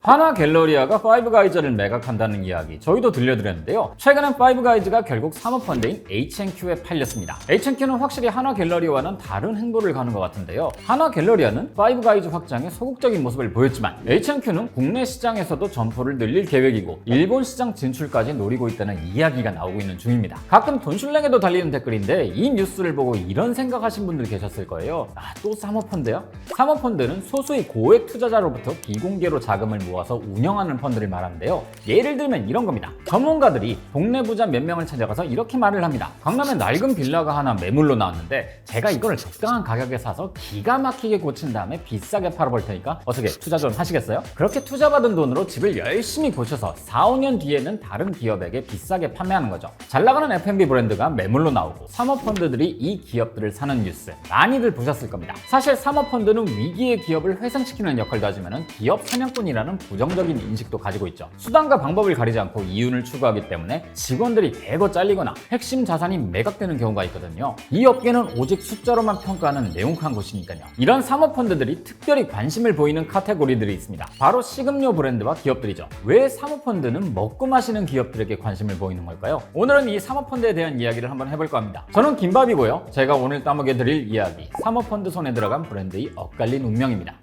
하나갤러리아가 파이브가이즈를 매각한다는 이야기 저희도 들려드렸는데요. 최근엔 파이브가이즈가 결국 사모펀드인 HNQ에 팔렸습니다. HNQ는 확실히 하나갤러리아와는 다른 행보를 가는 것 같은데요. 하나갤러리아는 파이브가이즈 확장에 소극적인 모습을 보였지만 HNQ는 국내 시장에서도 점포를 늘릴 계획이고 일본 시장 진출까지 노리고 있다는 이야기가 나오고 있는 중입니다. 가끔 돈슐랭에도 달리는 댓글인데 이 뉴스를 보고 이런 생각하신 분들 계셨을 거예요. 또 사모펀드야? 사모펀드는 소수의 고액 투자자로부터 비공개로 자금을 모아서 운영하는 펀드를 말하는데요. 예를 들면 이런 겁니다. 전문가들이 동네 부자 몇 명을 찾아가서 이렇게 말을 합니다. 강남에 낡은 빌라가 하나 매물로 나왔는데 제가 이걸 적당한 가격에 사서 기가 막히게 고친 다음에 비싸게 팔아볼 테니까 어떻게 투자 좀 하시겠어요? 그렇게 투자받은 돈으로 집을 열심히 고쳐서 4, 5년 뒤에는 다른 기업에게 비싸게 판매하는 거죠. 잘 나가는 F&B 브랜드가 매물로 나오고 사모펀드들이 이 기업들을 사는 뉴스 많이들 보셨을 겁니다. 사실 사모펀드는 위기의 기업을 회생시키는 역할도 하지만 기업 사냥꾼이라는 부정적인 인식도 가지고 있죠. 수단과 방법을 가리지 않고 이윤을 추구하기 때문에 직원들이 대거 잘리거나 핵심 자산이 매각되는 경우가 있거든요. 이 업계는 오직 숫자로만 평가하는 냉혹한 곳이니까요. 이런 사모펀드들이 특별히 관심을 보이는 카테고리들이 있습니다. 바로 식음료 브랜드와 기업들이죠. 왜 사모펀드는 먹고 마시는 기업들에게 관심을 보이는 걸까요? 오늘은 이 사모펀드에 대한 이야기를 한번 해볼까 합니다. 저는 김밥이고요. 제가 오늘 따먹여 드릴 이야기, 사모펀드 손에 들어간 브랜드의 엇갈린 운명입니다.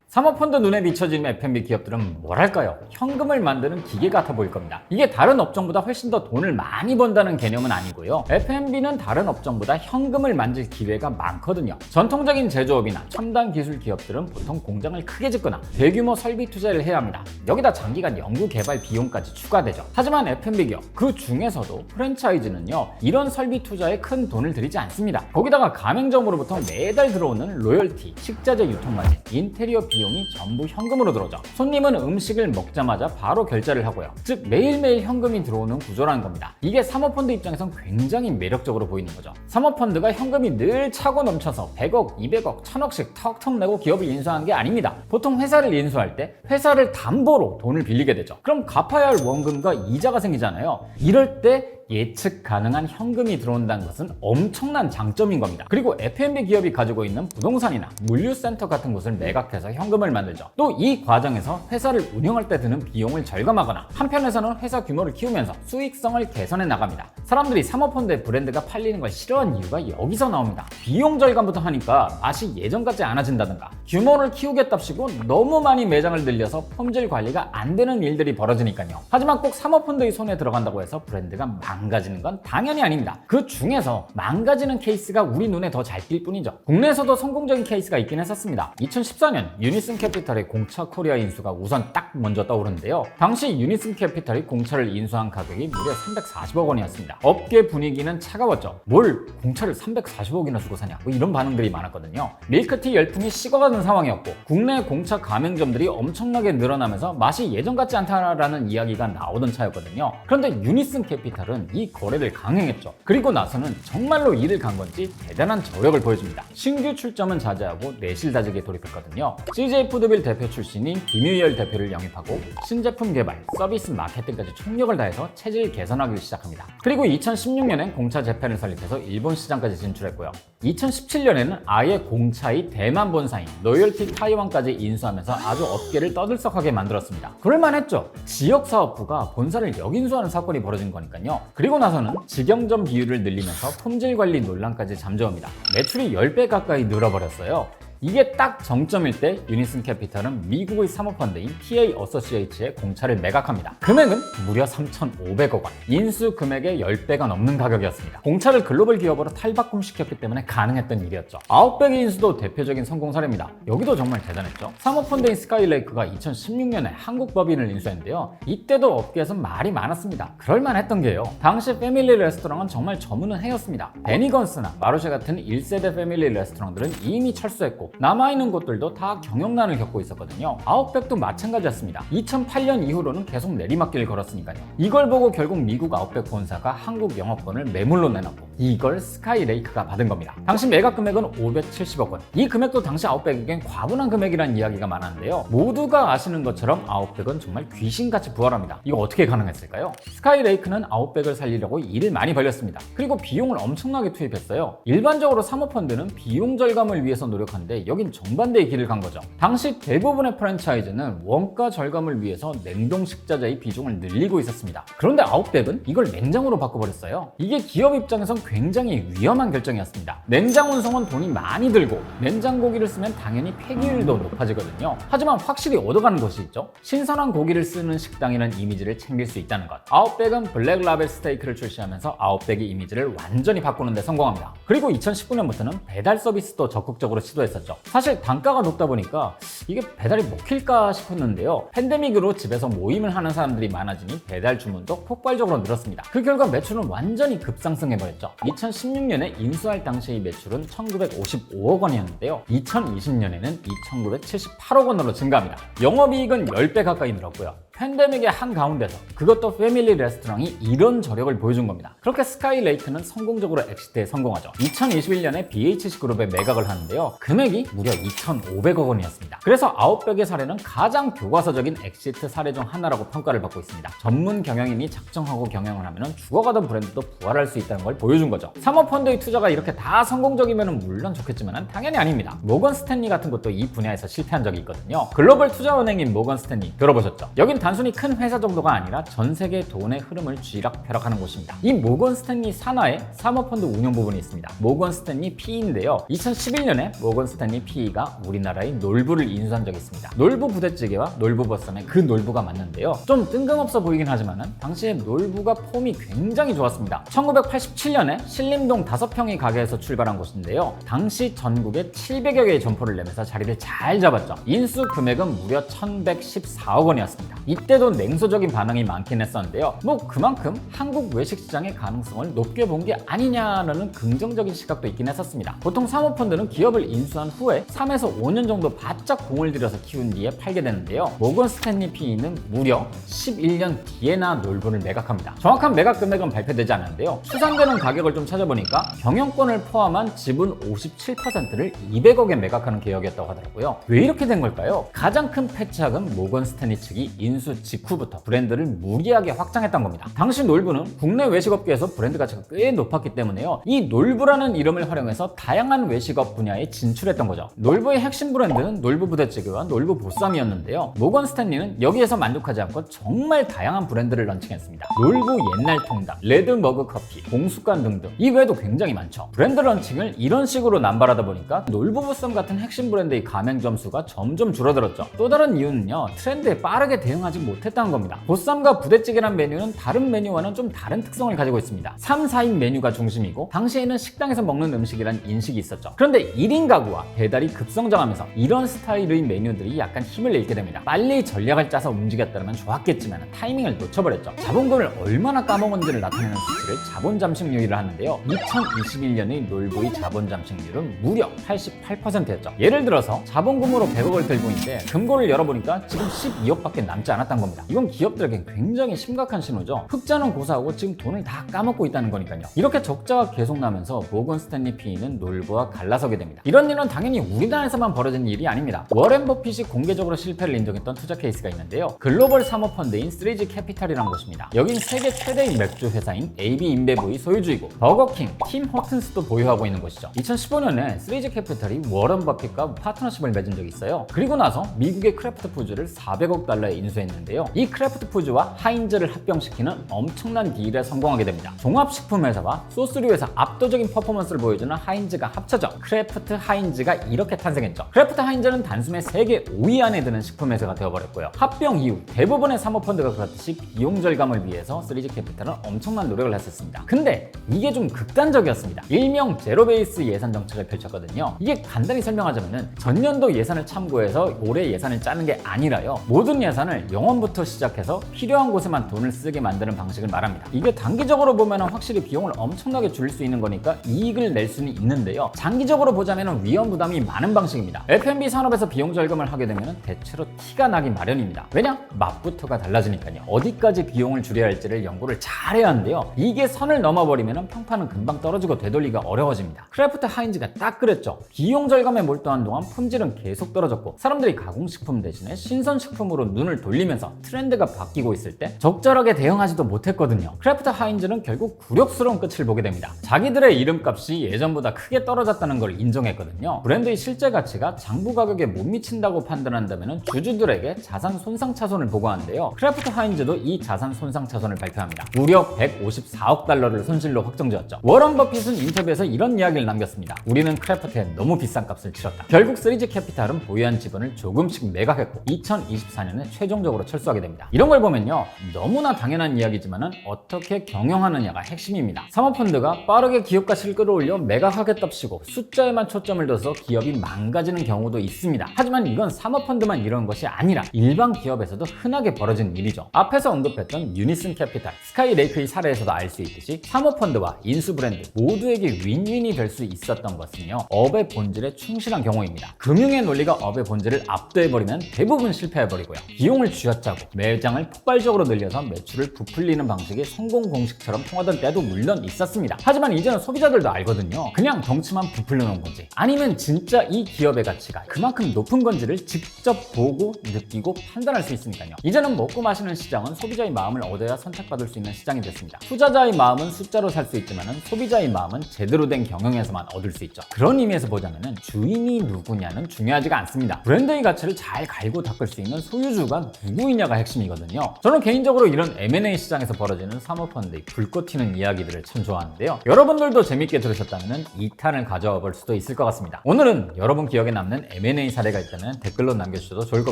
사모펀드 눈에 비춰지는 F&B 기업들은 뭐랄까요? 현금을 만드는 기계 같아 보일 겁니다. 이게 다른 업종보다 훨씬 더 돈을 많이 번다는 개념은 아니고요. F&B는 다른 업종보다 현금을 만질 기회가 많거든요. 전통적인 제조업이나 첨단 기술 기업들은 보통 공장을 크게 짓거나 대규모 설비 투자를 해야 합니다. 여기다 장기간 연구 개발 비용까지 추가되죠. 하지만 F&B 기업, 그 중에서도 프랜차이즈는요, 이런 설비 투자에 큰 돈을 들이지 않습니다. 거기다가 가맹점으로부터 매달 들어오는 로열티, 식자재 유통마진, 인테리어 비용이 전부 현금으로 들어오죠. 손님은 음식을 먹자마자 바로 결제를 하고요. 즉 매일매일 현금이 들어오는 구조라는 겁니다. 이게 사모펀드 입장에선 굉장히 매력적으로 보이는 거죠. 사모펀드가 현금이 늘 차고 넘쳐서 100억, 200억, 1000억씩 턱턱 내고 기업을 인수한 게 아닙니다. 보통 회사를 인수할 때 회사를 담보로 돈을 빌리게 되죠. 그럼 갚아야 할 원금과 이자가 생기잖아요. 이럴 때 예측 가능한 현금이 들어온다는 것은 엄청난 장점인 겁니다. 그리고 F&B 기업이 가지고 있는 부동산이나 물류센터 같은 곳을 매각해서 현금을 만들죠. 또 이 과정에서 회사를 운영할 때 드는 비용을 절감하거나 한편에서는 회사 규모를 키우면서 수익성을 개선해 나갑니다. 사람들이 사모펀드의 브랜드가 팔리는 걸 싫어하는 이유가 여기서 나옵니다. 비용 절감부터 하니까 맛이 예전 같지 않아진다든가 규모를 키우겠답시고 너무 많이 매장을 늘려서 품질 관리가 안 되는 일들이 벌어지니까요. 하지만 꼭 사모펀드의 손에 들어간다고 해서 브랜드가 망가지는 건 당연히 아닙니다. 그 중에서 망가지는 케이스가 우리 눈에 더 잘 띌 뿐이죠. 국내에서도 성공적인 케이스가 있긴 했었습니다. 2014년 유니슨 캐피탈의 공차 코리아 인수가 우선 딱 먼저 떠오르는데요. 당시 유니슨 캐피탈이 공차를 인수한 가격이 무려 340억 원이었습니다. 업계 분위기는 차가웠죠. 뭘 공차를 340억이나 주고 사냐, 뭐 이런 반응들이 많았거든요. 밀크티 열풍이 식어가는 상황이었고 국내 공차 가맹점들이 엄청나게 늘어나면서 맛이 예전 같지 않다라는 이야기가 나오던 차였거든요. 그런데 유니슨 캐피탈은 이 거래를 강행했죠. 그리고 나서는 정말로 이를 간 건지 대단한 저력을 보여줍니다. 신규 출점은 자제하고 내실 다지기에 돌입했거든요. CJ 푸드빌 대표 출신인 김유열 대표를 영입하고 신제품 개발, 서비스 마케팅까지 총력을 다해서 체질 개선하기 시작합니다. 그리고 2016년엔 공차 재팬을 설립해서 일본 시장까지 진출했고요. 2017년에는 아예 공차의 대만 본사인 로열티 타이완까지 인수하면서 아주 업계를 떠들썩하게 만들었습니다. 그럴만했죠. 지역사업부가 본사를 역인수하는 사건이 벌어진 거니까요. 그리고 나서는 직영점 비율을 늘리면서 품질 관리 논란까지 잠재웁니다. 매출이 10배 가까이 늘어버렸어요. 이게 딱 정점일 때 유니슨 캐피탈은 미국의 사모펀드인 TA 어소시에이츠의 공차를 매각합니다. 금액은 무려 3,500억 원. 인수 금액의 10배가 넘는 가격이었습니다. 공차를 글로벌 기업으로 탈바꿈시켰기 때문에 가능했던 일이었죠. 아웃백 인수도 대표적인 성공 사례입니다. 여기도 정말 대단했죠. 사모펀드인 스카이레이크가 2016년에 한국 법인을 인수했는데요. 이때도 업계에서 말이 많았습니다. 그럴만했던 게요. 당시 패밀리 레스토랑은 정말 저문은 해였습니다. 베니건스나 마르쉐 같은 1세대 패밀리 레스토랑들은 이미 철수했고 남아있는 곳들도 다 경영난을 겪고 있었거든요. 아웃백도 마찬가지였습니다. 2008년 이후로는 계속 내리막길을 걸었으니까요. 이걸 보고 결국 미국 아웃백 본사가 한국 영업권을 매물로 내놨고 이걸 스카이레이크가 받은 겁니다. 당시 매각 금액은 570억 원. 이 금액도 당시 아웃백에겐 과분한 금액이라는 이야기가 많았는데요. 모두가 아시는 것처럼 아웃백은 정말 귀신같이 부활합니다. 이거 어떻게 가능했을까요? 스카이레이크는 아웃백을 살리려고 일을 많이 벌였습니다. 그리고 비용을 엄청나게 투입했어요. 일반적으로 사모펀드는 비용 절감을 위해서 노력하는데 여긴 정반대의 길을 간 거죠. 당시 대부분의 프랜차이즈는 원가 절감을 위해서 냉동식자재의 비중을 늘리고 있었습니다. 그런데 아웃백은 이걸 냉장으로 바꿔버렸어요. 이게 기업 입장에선 굉장히 위험한 결정이었습니다. 냉장 운송은 돈이 많이 들고 냉장 고기를 쓰면 당연히 폐기율도 높아지거든요. 하지만 확실히 얻어가는 것이 있죠. 신선한 고기를 쓰는 식당이라는 이미지를 챙길 수 있다는 것. 아웃백은 블랙라벨 스테이크를 출시하면서 아웃백의 이미지를 완전히 바꾸는 데 성공합니다. 그리고 2019년부터는 배달 서비스도 적극적으로 시도했었죠. 사실 단가가 높다 보니까 이게 배달이 먹힐까 싶었는데요. 팬데믹으로 집에서 모임을 하는 사람들이 많아지니 배달 주문도 폭발적으로 늘었습니다. 그 결과 매출은 완전히 급상승해버렸죠. 2016년에 인수할 당시의 매출은 1955억 원이었는데요. 2020년에는 2978억 원으로 증가합니다. 영업이익은 10배 가까이 늘었고요. 팬데믹의 한가운데서 그것도 패밀리 레스토랑이 이런 저력을 보여준 겁니다. 그렇게 스카이레이크는 성공적으로 엑시트에 성공하죠. 2021년에 BHC 그룹에 매각을 하는데요. 금액이 무려 2,500억 원이었습니다. 그래서 아웃백의 사례는 가장 교과서적인 엑시트 사례 중 하나라고 평가를 받고 있습니다. 전문 경영인이 작정하고 경영을 하면 죽어가던 브랜드도 부활할 수 있다는 걸 보여준 거죠. 사모펀드의 투자가 이렇게 다 성공적이면 물론 좋겠지만 당연히 아닙니다. 모건 스탠리 같은 것도 이 분야에서 실패한 적이 있거든요. 글로벌 투자은행인 모건 스탠리 들어보셨죠? 여긴 단순히 큰 회사 정도가 아니라 전 세계 돈의 흐름을 쥐락펴락하는 곳입니다. 이 모건 스탠리 산하에 사모펀드 운영 부분이 있습니다. 모건 스탠리 PE인데요. 2011년에 모건 스탠리 PE가 우리나라의 놀부를 인수한 적이 있습니다. 놀부 부대찌개와 놀부 버쌈의 그 놀부가 맞는데요. 좀 뜬금없어 보이긴 하지만 당시에 놀부가 폼이 굉장히 좋았습니다. 1987년에 신림동 5평의 가게에서 출발한 곳인데요. 당시 전국에 700여 개의 점포를 내면서 자리를 잘 잡았죠. 인수 금액은 무려 1114억 원이었습니다. 이때도 냉소적인 반응이 많긴 했었는데요. 그만큼 한국 외식 시장의 가능성을 높게 본 게 아니냐는 긍정적인 시각도 있긴 했었습니다. 보통 사모펀드는 기업을 인수한 후에 3에서 5년 정도 바짝 공을 들여서 키운 뒤에 팔게 되는데요. 모건 스탠리 PE는 무려 11년 뒤에나 놀부를 매각합니다. 정확한 매각 금액은 발표되지 않았는데요. 추산되는 가격을 좀 찾아보니까 경영권을 포함한 지분 57%를 200억에 매각하는 계획이었다고 하더라고요. 왜 이렇게 된 걸까요? 가장 큰 패착은 모건 스탠리 측이 인수 직후부터 브랜드를 무리하게 확장했던 겁니다. 당시 놀부는 국내 외식업계에서 브랜드 가치가 꽤 높았기 때문에요. 이 놀부라는 이름을 활용해서 다양한 외식업 분야에 진출했던 거죠. 놀부의 핵심 브랜드는 놀부 부대찌개와 놀부 보쌈이었는데요. 모건 스탠리는 여기에서 만족하지 않고 정말 다양한 브랜드를 런칭했습니다. 놀부 옛날 통닭, 레드 머그 커피, 공수관 등등 이 외에도 굉장히 많죠. 브랜드 런칭을 이런 식으로 남발하다 보니까 놀부 보쌈 같은 핵심 브랜드의 가맹점 수가 점점 줄어들었죠. 또 다른 이유는요. 트렌드에 빠르게 대응하지 못했다는 겁니다. 보쌈과 부대찌개란 메뉴는 다른 메뉴와는 좀 다른 특성을 가지고 있습니다. 3, 4인 메뉴가 중심이고 당시에는 식당에서 먹는 음식이란 인식이 있었죠. 그런데 1인 가구와 배달이 급성장하면서 이런 스타일의 메뉴들이 약간 힘을 잃게 됩니다. 빨리 전략을 짜서 움직였다면 좋았겠지만 타이밍을 놓쳐버렸죠. 자본금을 얼마나 까먹은지를 나타내는 수치를 자본 잠식률이라 하는데요. 2021년의 놀부의 자본 잠식률은 무려 88%였죠. 예를 들어서 자본금으로 100억을 들고 있는데 금고를 열어보니까 지금 12억밖에 남지 않았던 겁니다. 이건 기업들에게 굉장히 심각한 신호죠. 흑자는 고사하고 지금 돈을 다 까먹고 있다는 거니까요. 이렇게 적자가 계속 나면서 모건 스탠리 PE는 놀부와 갈라서게 됩니다. 이런 일은 당연히 우리나라에서만 벌어진 일이 아닙니다. 워렌 버핏이 공개적으로 실패를 인정했던 투자 케이스가 있는데요. 글로벌 사모펀드인 3G 캐피탈이라는 곳입니다. 여긴 세계 최대의 맥주 회사인 AB 인베브의 소유주이고 버거킹, 팀 호튼스도 보유하고 있는 곳이죠. 2015년에 3G 캐피탈이 워런 버핏과 파트너십을 맺은 적이 있어요. 그리고 나서 미국의 크래프트 푸즈를 400억 달러에 인수했는데요. 이 크래프트 푸즈와 하인즈를 합병시키는 엄청난 딜에 성공하게 됩니다. 종합식품 회사와 소스류 회사 압도적인 퍼포먼스를 보여주는 하인즈가 합쳐져 크래프트 하인즈가 이렇게 탄생했죠. 크래프트 하인즈는 단숨에 세계 5위 안에 드는 식품 회사가 되어버렸고요. 합병 이후 대부분의 사모펀드가 그렇듯이 비용 절감을 위해서 3G 캐피탈은 엄청난 노력을 했었습니다. 근데 이게 좀 극단적이었습니다. 일명 제로베이스 예산 정책을 펼쳤거든요. 이게 간단히 설명하자면 전년도 예산을 참고해서 올해 예산을 짜는 게 아니라요. 모든 예산을 영원부터 시작해서 필요한 곳에만 돈을 쓰게 만드는 방식을 말합니다. 이게 단기적으로 보면 확실히 비용을 엄청나게 줄일 수 있는 거니까 이익을 낼 수는 있는데요. 장기적으로 보자면 위험 부담이 많은 방식입니다. F&B 산업에서 비용 절감을 하게 되면 대체로 티가 나기 마련입니다. 왜냐? 맛부터가 달라지니까요. 어디까지 비용을 줄여야 할지를 연구를 잘 해야 하는데요. 이게 선을 넘어버리면 평판은 금방 떨어지고 되돌리기가 어려워집니다. 크래프트 하인즈가 딱 그랬죠. 비용 절감에 몰두한 동안 품질은 계속 떨어졌고 사람들이 가공식품 대신에 신선식품으로 눈을 돌리면서 트렌드가 바뀌고 있을 때 적절하게 대응하지도 못했거든요. 크래프트 하인즈는 결국 굴욕스러운 끝을 보게 됩니다. 자기들의 이름값이 예전보다 크게 떨어졌다는 걸 인정했거든요. 브랜드의 실제 가치가 장부 가격에 못 미친다고 판단한다면 주주들에게 자산 손상 차손을 보고하는데요. 크래프트 하인즈도 이 자산 손상 차손을 발표합니다. 무려 154억 달러를 손실로 확정지었죠. 워런 버핏은 인터뷰에서 이런 이야기를 남겼습니다. 우리는 크래프트에 너무 비싼 값을 치렀다. 결국 3G 캐피탈은 보유한 지분을 조금씩 매각했고 2024년에 최종적으로 철수하게 됩니다. 이런 걸 보면요, 너무나 당연한 이야기지만 어떻게 경영하느냐가 핵심입니다. 사모펀드가 빠르게 기업 가치를 끌어올려 매각하겠답시고 숫자에만 초점을 둬서 기업이 망가지는 경우도 있습니다. 하지만 이건 사모펀드만 이런 것이 아니라 일반 기업에서도 흔하게 벌어진 일이죠. 앞에서 언급했던 유니슨 캐피탈, 스카이레이크의 사례에서도 알 수 있듯이 사모펀드와 인수브랜드 모두에게 윈윈이 될 수 있었던 것은요, 업의 본질에 충실한 경우입니다. 금융의 논리가 업의 본질을 압도해버리면 대부분 실패해버리고요. 비용을 쥐어짜고 매장을 폭발적으로 늘려서 매출을 부풀리는 방식이 성공 공식처럼 통하던 때도 물론 있었습니다. 하지만 이제는 소비자들도 알거든요. 그냥 덩치만 부풀려 놓은 건지 아니면 진짜 이 기업의 가치가 그만큼 높은 건지를 직접 보고 느끼고 판단할 수 있으니까요. 이제는 먹고 마시는 시장은 소비자의 마음을 얻어야 선택받을 수 있는 시장이 됐습니다. 투자자의 마음은 숫자로 살 수 있지만 소비자의 마음은 제대로 된 경영에서만 얻을 수 있죠. 그런 의미에서 보자면 주인이 누구냐는 중요하지가 않습니다. 브랜드의 가치를 잘 갈고 닦을 수 있는 소유주가 누구이냐가 핵심이거든요. 저는 개인적으로 이런 M&A 시장에서 벌어지는 사모펀드의 불꽃 튀는 이야기들을 참 좋아하는데요. 여러분들도 재밌게 들으셨다면 2탄을 가져와 볼 수도 있을 것 같습니다. 오늘은 여러분 기억에 남는 M&A 사례가 있다면 댓글로 남겨주셔도 좋을 것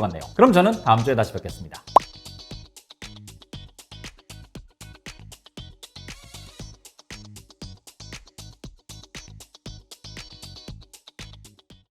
같네요. 그럼 저는 다음 주에 다시 뵙겠습니다.